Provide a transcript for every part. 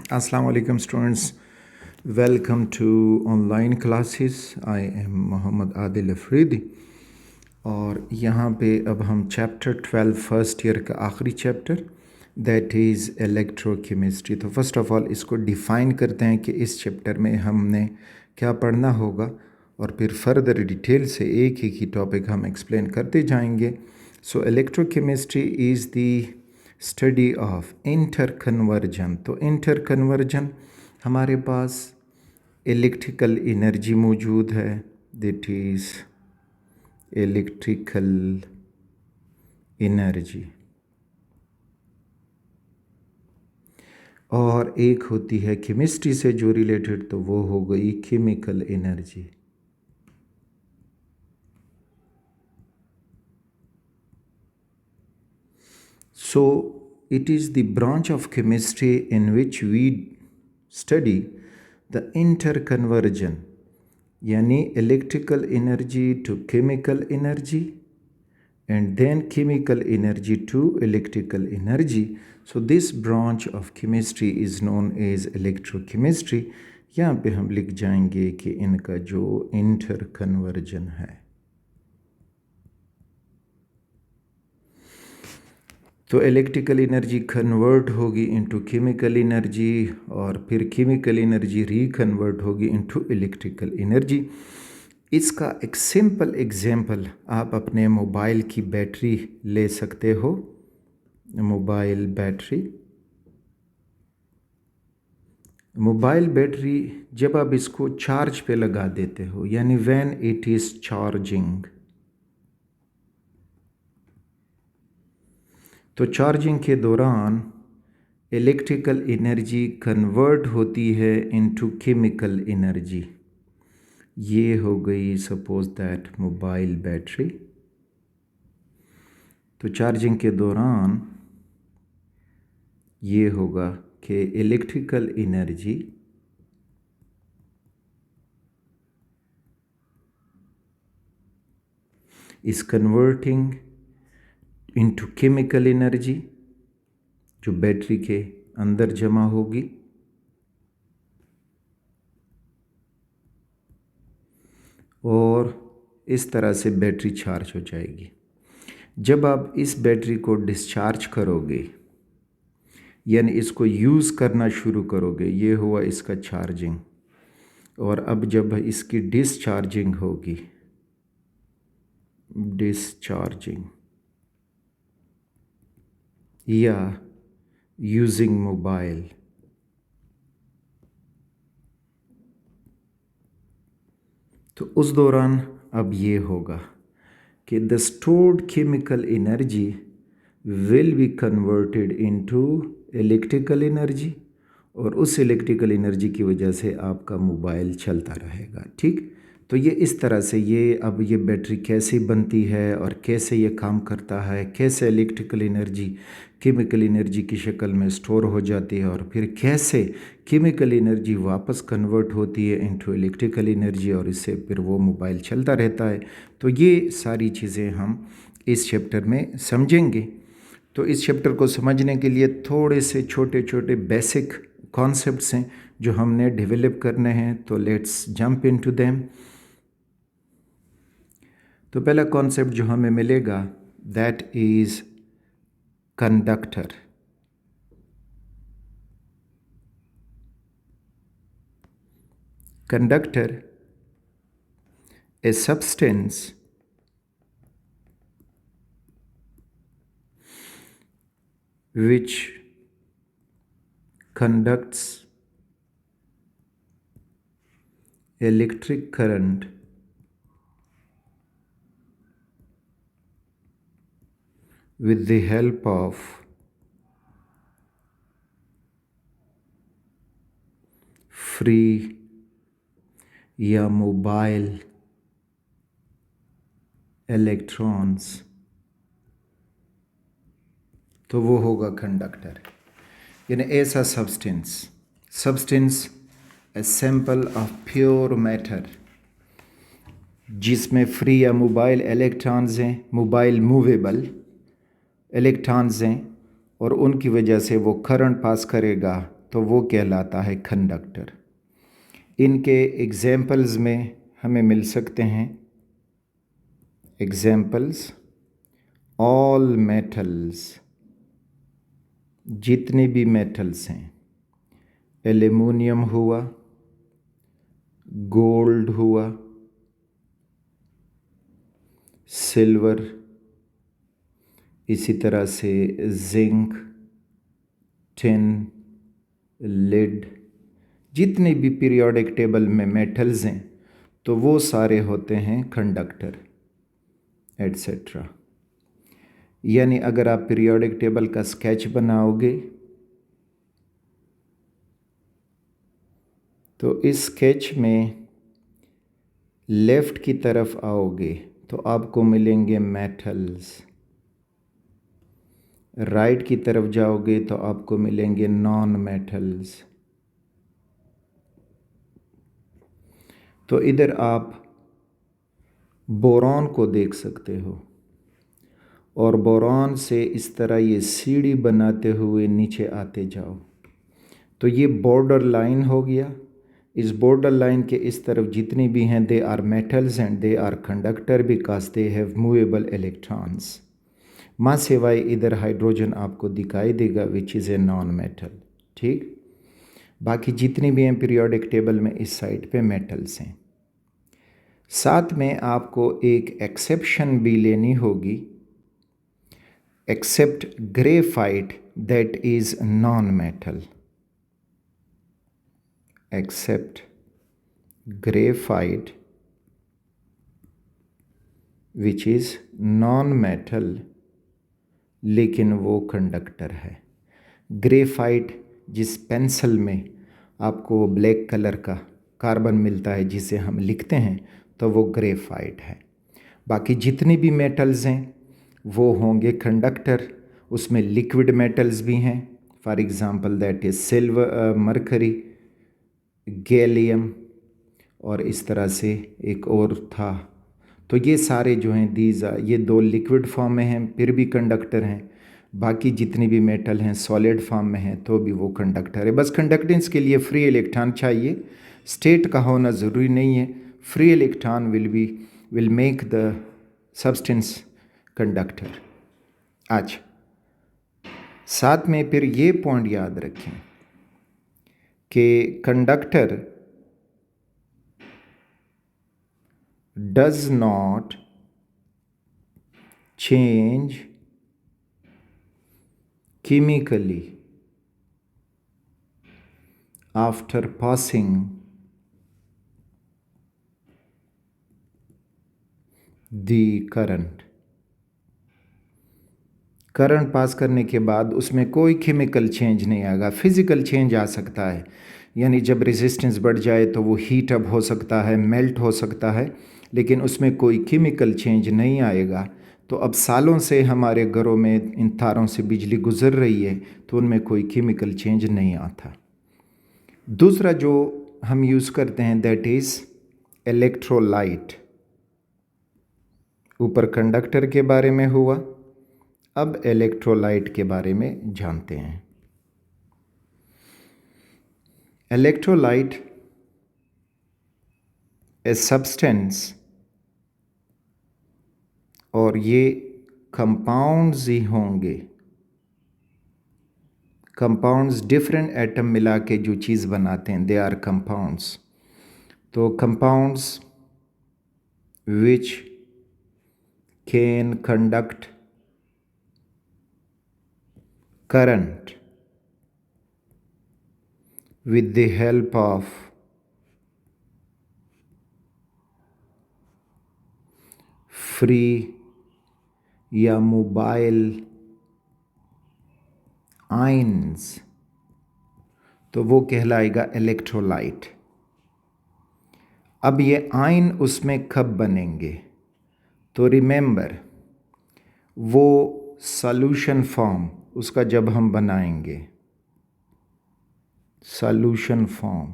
Assalamu alaikum students. Welcome to online classes. I am Mohammad Adil Afridi और यहाँ पे अब हम चैप्टर 12 फर्स्ट ईयर का आखिरी चैप्टर दैट इज़ इलेक्ट्रोकेमिस्ट्री। तो फर्स्ट ऑफ ऑल इसको डिफ़ाइन करते हैं कि इस चैप्टर में हमने क्या पढ़ना होगा और फिर फर्दर डिटेल से एक ही टॉपिक हम एक्सप्लेन करते जाएंगे। So electrochemistry is the study of inter conversion. तो इंटर कन्वर्जन हमारे पास इलेक्ट्रिकल एनर्जी मौजूद है, दैट इज़ इलेक्ट्रिकल एनर्जी, और एक होती है केमिस्ट्री से जो रिलेटेड, तो वो हो गई chemical energy. So it is the branch of chemistry in which we study the interconversion, यानी electrical energy to chemical energy and then chemical energy to electrical energy. So this branch of chemistry is known as electrochemistry. यहाँ पे हम लिख जाएंगे कि इनका जो interconversion है, तो इलेक्ट्रिकल एनर्जी कन्वर्ट होगी इनटू केमिकल एनर्जी और फिर केमिकल एनर्जी रिकन्वर्ट होगी इनटू इलेक्ट्रिकल एनर्जी। इसका एक सिंपल एग्जांपल आप अपने मोबाइल की बैटरी ले सकते हो। मोबाइल बैटरी जब आप इसको चार्ज पे लगा देते हो, यानी व्हेन इट इज़ चार्जिंग, तो चार्जिंग के दौरान इलेक्ट्रिकल एनर्जी कन्वर्ट होती है इनटू केमिकल एनर्जी। ये हो गई सपोज दैट मोबाइल बैटरी। तो चार्जिंग के दौरान ये होगा कि electrical energy is converting into chemical energy जो बैटरी के अंदर जमा होगी, और इस तरह से बैटरी चार्ज हो जाएगी। जब आप इस बैटरी को डिस्चार्ज करोगे, यानी इसको यूज़ करना शुरू करोगे, ये हुआ इसका चार्जिंग, और अब जब इसकी डिस्चार्जिंग होगी, डिस्चार्जिंग या यूजिंग मोबाइल, तो उस दौरान अब ये होगा कि the stored chemical energy will be converted into electrical energy, और उस इलेक्ट्रिकल एनर्जी की वजह से आपका मोबाइल चलता रहेगा। ठीक, तो ये इस तरह से अब ये बैटरी कैसे बनती है और कैसे ये काम करता है, कैसे इलेक्ट्रिकल एनर्जी केमिकल एनर्जी की शक्ल में स्टोर हो जाती है और फिर कैसे केमिकल एनर्जी वापस कन्वर्ट होती है इनटू इलेक्ट्रिकल एनर्जी, और इससे फिर वो मोबाइल चलता रहता है। तो ये सारी चीज़ें हम इस चैप्टर में समझेंगे। तो इस चैप्टर को समझने के लिए थोड़े से छोटे छोटे बेसिक कॉन्सेप्ट्स हैं जो हमने डेवलप करने हैं, तो लेट्स जंप इनटू देम। तो पहला कॉन्सेप्ट जो हमें मिलेगा that is conductor. Conductor a substance which conducts electric current with the help of free या मोबाइल इलेक्ट्रॉन्स, तो वो होगा कंडक्टर। यानी ऐसा substance a sample of pure matter जिसमें फ्री या मोबाइल इलेक्ट्रॉन्स हैं, मोबाइल मूवेबल इलेक्ट्रॉन्स हैं, और उनकी वजह से वो करंट पास करेगा तो वो कहलाता है कंडक्टर। इनके एग्जाम्पल्स में हमें मिल सकते हैं एग्जाम्पल्स, ऑल मेटल्स, जितने भी मेटल्स हैं, एल्युमिनियम हुआ, गोल्ड हुआ, सिल्वर, इसी तरह से जिंक, टिन, लिड, जितने भी पीरियोडिक टेबल में मेटल्स हैं तो वो सारे होते हैं कंडक्टर एट्सेट्रा। यानी अगर आप पीरियोडिक टेबल का स्केच बनाओगे तो इस स्केच में लेफ़्ट की तरफ आओगे तो आपको मिलेंगे मेटल्स, राइट की तरफ जाओगे तो आपको मिलेंगे नॉन मेटल्स। तो इधर आप बोरॉन को देख सकते हो और बोरॉन से इस तरह ये सीढ़ी बनाते हुए नीचे आते जाओ तो ये बॉर्डर लाइन हो गया। इस बॉर्डर लाइन के इस तरफ जितनी भी हैं they are metals and they are conductor because they have movable electrons. माँ सिवाय इधर हाइड्रोजन आपको दिखाई देगा which is a non metal. ठीक, बाकी जितनी भी हैं पीरियोडिक टेबल में इस साइड पे मेटल्स हैं। साथ में आपको एक एक्सेप्शन भी लेनी होगी, except graphite that is non metal. Except graphite which is non metal लेकिन वो कंडक्टर है। ग्रेफाइट जिस पेंसिल में आपको ब्लैक कलर का कार्बन मिलता है जिसे हम लिखते हैं तो वो ग्रेफाइट है। बाकी जितने भी मेटल्स हैं वो होंगे कंडक्टर। उसमें लिक्विड मेटल्स भी हैं, for example that is silver, mercury, gallium और इस तरह से एक और था। तो ये सारे जो हैं ये दो लिक्विड फॉर्म में हैं फिर भी कंडक्टर हैं। बाकी जितनी भी मेटल हैं सॉलिड फॉर्म में हैं तो भी वो कंडक्टर है। बस कंडक्टेंस के लिए फ्री इलेक्ट्रॉन चाहिए, स्टेट का होना ज़रूरी नहीं है। Free electron will make the substance conductor. अच्छा, साथ में फिर ये पॉइंट याद रखें कि conductor does not change chemically after passing the current। Current pass करने के बाद उसमें कोई केमिकल चेंज नहीं आएगा, फिज़िकल चेंज आ सकता है। यानी जब रेजिस्टेंस बढ़ जाए तो वो हीट अप हो सकता है, मेल्ट हो सकता है, लेकिन उसमें कोई केमिकल चेंज नहीं आएगा। तो अब सालों से हमारे घरों में इन तारों से बिजली गुजर रही है तो उनमें कोई केमिकल चेंज नहीं आता। दूसरा जो हम यूज़ करते हैं दैट इज़ इलेक्ट्रोलाइट। ऊपर कंडक्टर के बारे में हुआ, अब इलेक्ट्रोलाइट के बारे में जानते हैं। इलेक्ट्रोलाइट ए सब्सटेंस, और ये कंपाउंड्स ही होंगे। कंपाउंड्स डिफरेंट एटम मिला के जो चीज़ बनाते हैं दे आर कंपाउंड्स। तो compounds which can conduct current with the help of free या मोबाइल आयन्स, तो वो कहलाएगा इलेक्ट्रोलाइट। अब ये आयन उसमें कब बनेंगे तो रिमेंबर वो सॉल्यूशन फॉर्म उसका जब हम बनाएंगे सॉल्यूशन फॉर्म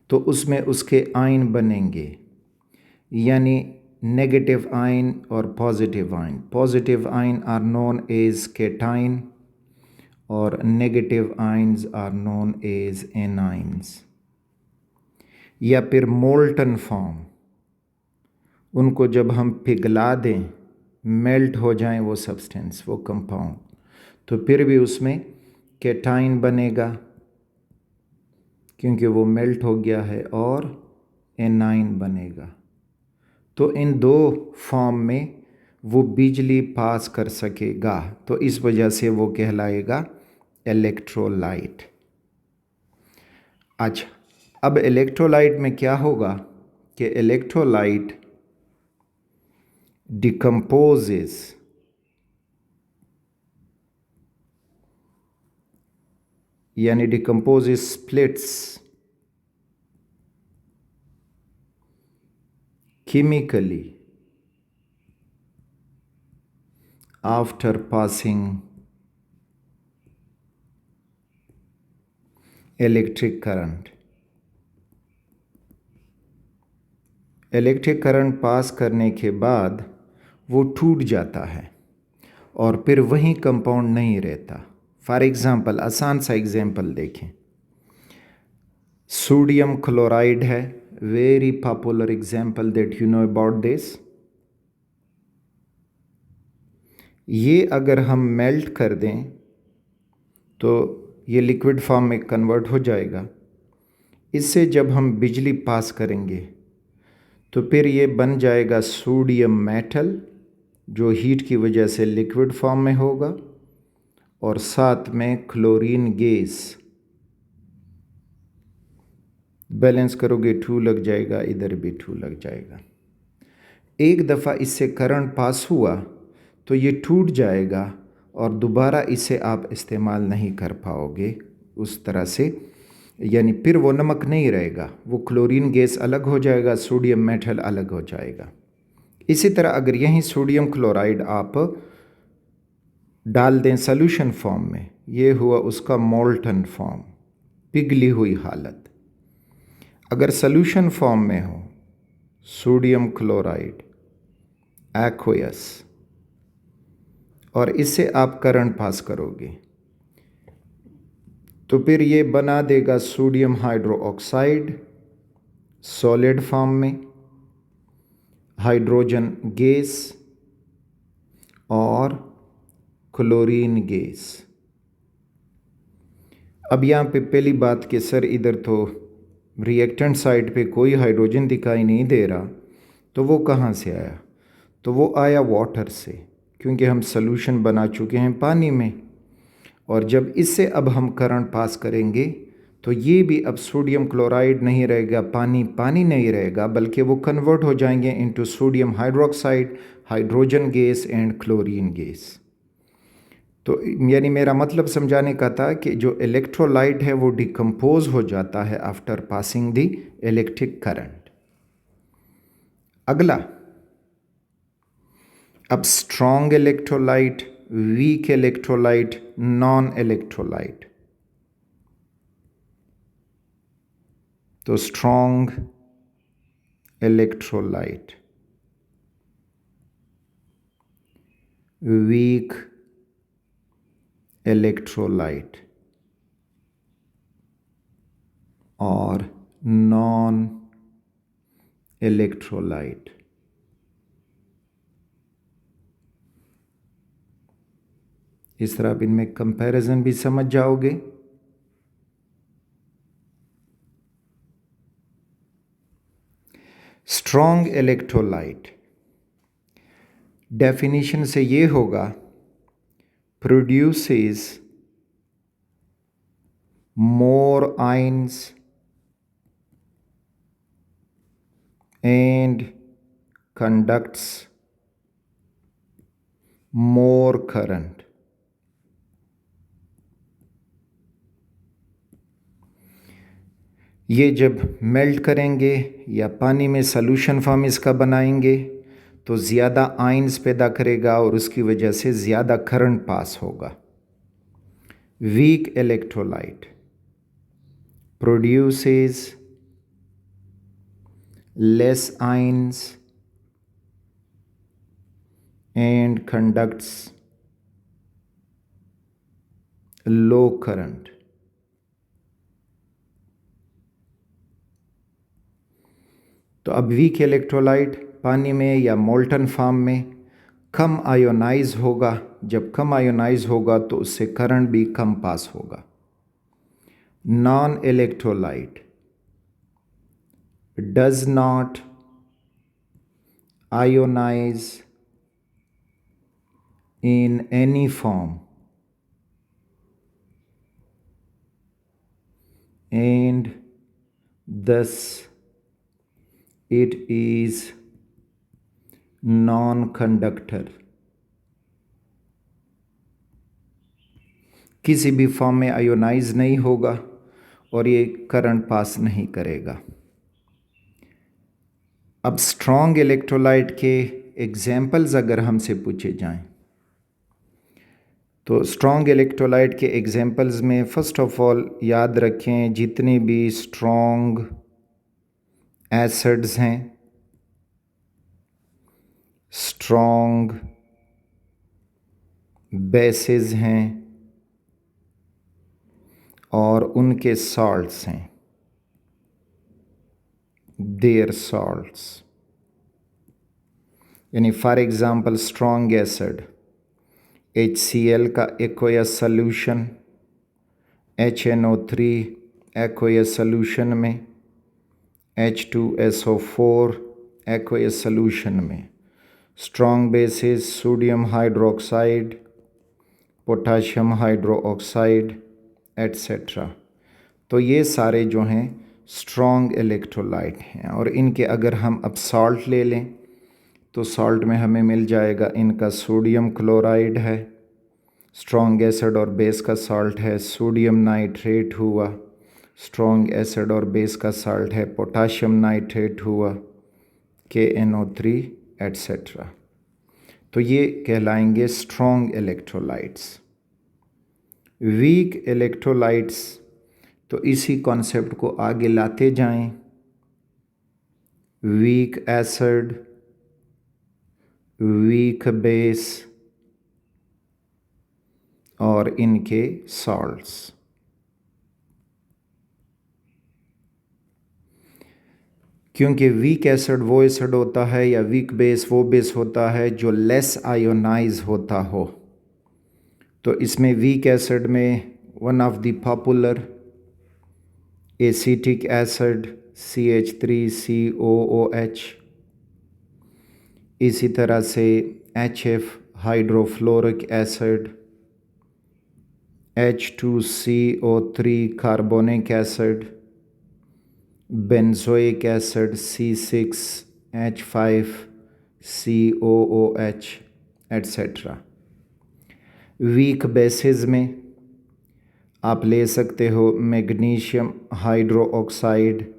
तो उसमें उसके आयन बनेंगे, यानी नेगेटिव आयन और positive ion. Positive ion are known as cation और negative ions are known as anions. या फिर मोल्टन फॉर्म, उनको जब हम पिघला दें, मेल्ट हो जाएं वो सब्सटेंस, वो कंपाउंड, तो फिर भी उसमें कैटाइन बनेगा क्योंकि वो मेल्ट हो गया है, और एनाइन बनेगा। तो इन दो फॉर्म में वो बिजली पास कर सकेगा, तो इस वजह से वो कहलाएगा इलेक्ट्रोलाइट। अच्छा, अब इलेक्ट्रोलाइट में क्या होगा कि इलेक्ट्रोलाइट डिकम्पोजेस यानी decomposes splits chemically after passing electric current. Electric current pass करने के बाद वो टूट जाता है और फिर वहीं कंपाउंड नहीं रहता। फॉर एग्ज़ाम्पल, आसान सा एग्जाम्पल देखें, सोडियम क्लोराइड है, very popular example that you know about this. ये अगर हम मेल्ट कर दें तो ये लिक्विड फॉर्म में कन्वर्ट हो जाएगा। इससे जब हम बिजली पास करेंगे तो फिर ये बन जाएगा सोडियम मेटल, जो हीट की वजह से लिक्विड फॉर्म में होगा, और साथ में क्लोरीन गैस। बैलेंस करोगे 2 लग जाएगा, इधर भी 2 लग जाएगा। एक दफ़ा इससे करंट पास हुआ तो ये टूट जाएगा और दोबारा इसे आप इस्तेमाल नहीं कर पाओगे उस तरह से, यानी फिर वो नमक नहीं रहेगा, वो क्लोरीन गैस अलग हो जाएगा, सोडियम मेटल अलग हो जाएगा। इसी तरह अगर यहीं सोडियम क्लोराइड आप डाल दें सॉल्यूशन फॉर्म में, ये हुआ उसका मोल्टन फॉर्म, पिघली हुई हालत। अगर सॉल्यूशन फॉर्म में हो सोडियम क्लोराइड एक्वस, और इससे आप करंट पास करोगे तो फिर ये बना देगा सोडियम हाइड्रोक्साइड सॉलिड फॉर्म में, हाइड्रोजन गैस और क्लोरीन गैस। अब यहाँ पे पहली बात कि सर इधर तो रिएक्टेंट साइड पे कोई हाइड्रोजन दिखाई नहीं दे रहा, तो वो कहाँ से आया? तो वो आया वाटर से, क्योंकि हम सॉल्यूशन बना चुके हैं पानी में, और जब इससे अब हम करंट पास करेंगे तो ये भी अब सोडियम क्लोराइड नहीं रहेगा, पानी पानी नहीं रहेगा, बल्कि वो कन्वर्ट हो जाएंगे into sodium hydroxide, hydrogen gas and chlorine gas. तो यानी मेरा मतलब समझाने का था कि जो इलेक्ट्रोलाइट है वो डिकम्पोज हो जाता है after passing the electric current. अगला, अब strong electrolyte, weak electrolyte, non electrolyte. तो स्ट्रॉन्ग इलेक्ट्रोलाइट, वीक इलेक्ट्रोलाइट और नॉन इलेक्ट्रोलाइट। इस तरह आप इनमें कंपैरिजन भी समझ जाओगे। स्ट्रॉन्ग इलेक्ट्रोलाइट डेफिनेशन से ये होगा, produces more ions and conducts more current। ये जब मेल्ट करेंगे या पानी में सॉल्यूशन फॉर्म इसका बनाएंगे तो ज़्यादा आयंस पैदा करेगा और उसकी वजह से ज़्यादा करंट पास होगा। Weak electrolyte produces less ions and conducts low current. तो अब वीक इलेक्ट्रोलाइट पानी में या मोल्टन फॉर्म में कम आयोनाइज होगा। जब कम आयोनाइज होगा तो उससे करंट भी कम पास होगा। Non electrolyte does not ionize in any form and thus it is non-conductor। किसी भी फॉर्म में आयोनाइज नहीं होगा और ये करंट पास नहीं करेगा। अब स्ट्रॉन्ग इलेक्ट्रोलाइट के एग्जाम्पल्स अगर हमसे पूछे जाएं तो स्ट्रॉन्ग इलेक्ट्रोलाइट के एग्जाम्पल्स में फ़र्स्ट ऑफ ऑल याद रखें जितने भी स्ट्रॉन्ग एसिड्स हैं, स्ट्रॉन्ग बेसेस हैं और उनके सॉल्ट्स हैं, देयर सॉल्ट्स। यानी for example strong acid HCl का aqueous solution HNO3 aqueous solution में, H2SO4 एक्वस सॉल्यूशन में, strong bases sodium hydroxide, potassium hydroxide etcetera. तो ये सारे जो हैं स्ट्रॉन्ग इलेक्ट्रोलाइट हैं। और इनके अगर हम अब सॉल्ट ले लें तो सॉल्ट में हमें मिल जाएगा इनका सोडियम क्लोराइड है, स्ट्रॉन्ग एसिड और बेस का सॉल्ट है सोडियम नाइट्रेट हुआ, स्ट्रॉन्ग एसिड और बेस का सॉल्ट है पोटाशियम नाइट्रेट हुआ, KNO3 एट्सेट्रा। तो ये कहलाएंगे स्ट्रॉन्ग इलेक्ट्रोलाइट्स। वीक इलेक्ट्रोलाइट्स तो इसी कॉन्सेप्ट को आगे लाते जाएं, वीक एसिड, वीक बेस और इनके सॉल्ट्स। क्योंकि वीक एसिड वो एसिड होता है या वीक बेस वो बेस होता है जो लेस आयोनाइज होता हो। तो इसमें वीक एसिड में one of the popular acetic acid CH3COOH, इसी तरह से HF hydrofluoric acid, H2CO3 carbonic acid, benzoic acid C6H5COOH etcetera. Weak bases में आप ले सकते हो मैग्नीशियम हाइड्रोक्साइड।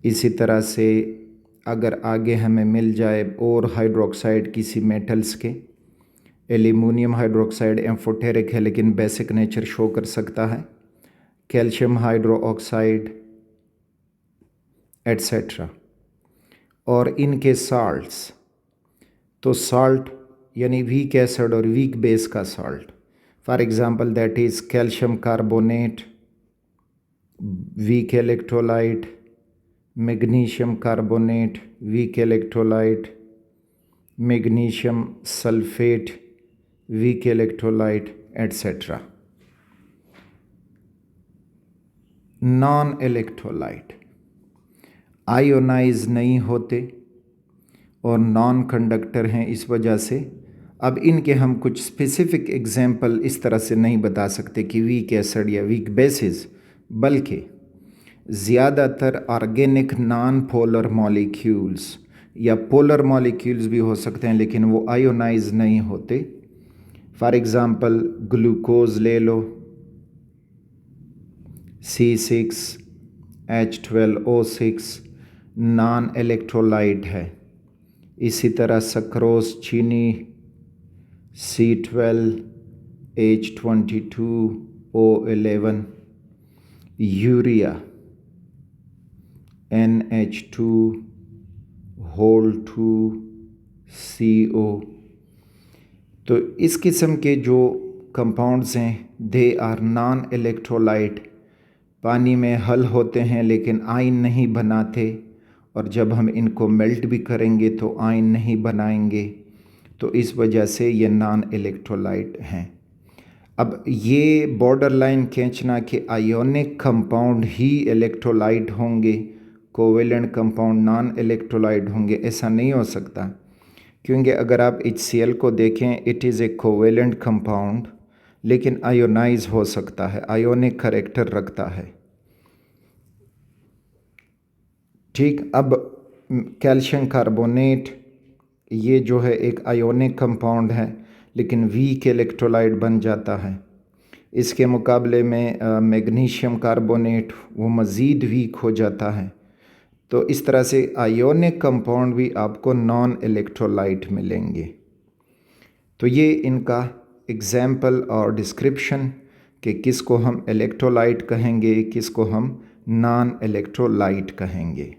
इसी तरह से अगर आगे हमें मिल जाए और हाइड्रोक्साइड किसी मेटल्स के, एल्यूमिनियम हाइड्रोक्साइड एम्फोटेरिक है लेकिन बेसिक नेचर शो कर सकता है, कैल्शियम हाइड्रोक्साइड एट्सेट्रा। और इनके सॉल्ट्स, तो सॉल्ट यानी वीक एसिड और वीक बेस का salt, for example that is calcium carbonate weak electrolyte, magnesium carbonate weak electrolyte, magnesium sulphate weak electrolyte etcetera. Non electrolyte ionise नहीं होते और नॉन कंडक्टर हैं। इस वजह से अब इनके हम कुछ स्पेसिफिक एग्जाम्पल इस तरह से नहीं बता सकते कि वीक एसिड या वीक बेसिस, बल्कि ज़्यादातर ऑर्गेनिक नॉन पोलर मॉलिक्यूल्स या पोलर मॉलिक्यूल्स भी हो सकते हैं लेकिन वो आयोनाइज नहीं होते। फॉर एग्ज़ाम्पल ग्लूकोज ले लो, C6H12O6 नॉन इलेक्ट्रोलाइट है। इसी तरह सक्रोज चीनी C12H22O11, urea NH2 whole 2CO, तो इस किस्म के जो कंपाउंड्स हैं दे आर नॉन इलेक्ट्रोलाइट, पानी में हल होते हैं लेकिन आयन नहीं बनाते, और जब हम इनको मेल्ट भी करेंगे तो आयन नहीं बनाएंगे, तो इस वजह से ये नॉन इलेक्ट्रोलाइट हैं। अब ये बॉर्डर लाइन खींचना कि आयोनिक कंपाउंड ही इलेक्ट्रोलाइट होंगे, कोवेलेंट कंपाउंड नॉन इलेक्ट्रोलाइट होंगे, ऐसा नहीं हो सकता। क्योंकि अगर आप HCl को देखें, it is a covalent compound लेकिन आयोनाइज हो सकता है, आयोनिक करैक्टर रखता है। ठीक, अब कैल्शियम कार्बोनेट ये जो है एक आयोनिक कंपाउंड है लेकिन वीक इलेक्ट्रोलाइट बन जाता है। इसके मुकाबले में मैग्नीशियम कार्बोनेट वो मज़ीद वीक हो जाता है। तो इस तरह से आयोनिक कंपाउंड भी आपको नॉन इलेक्ट्रोलाइट मिलेंगे। तो ये इनका एग्जाम्पल और डिस्क्रिप्शन कि किसको हम इलेक्ट्रोलाइट कहेंगे, किसको हम नॉन इलेक्ट्रोलाइट कहेंगे।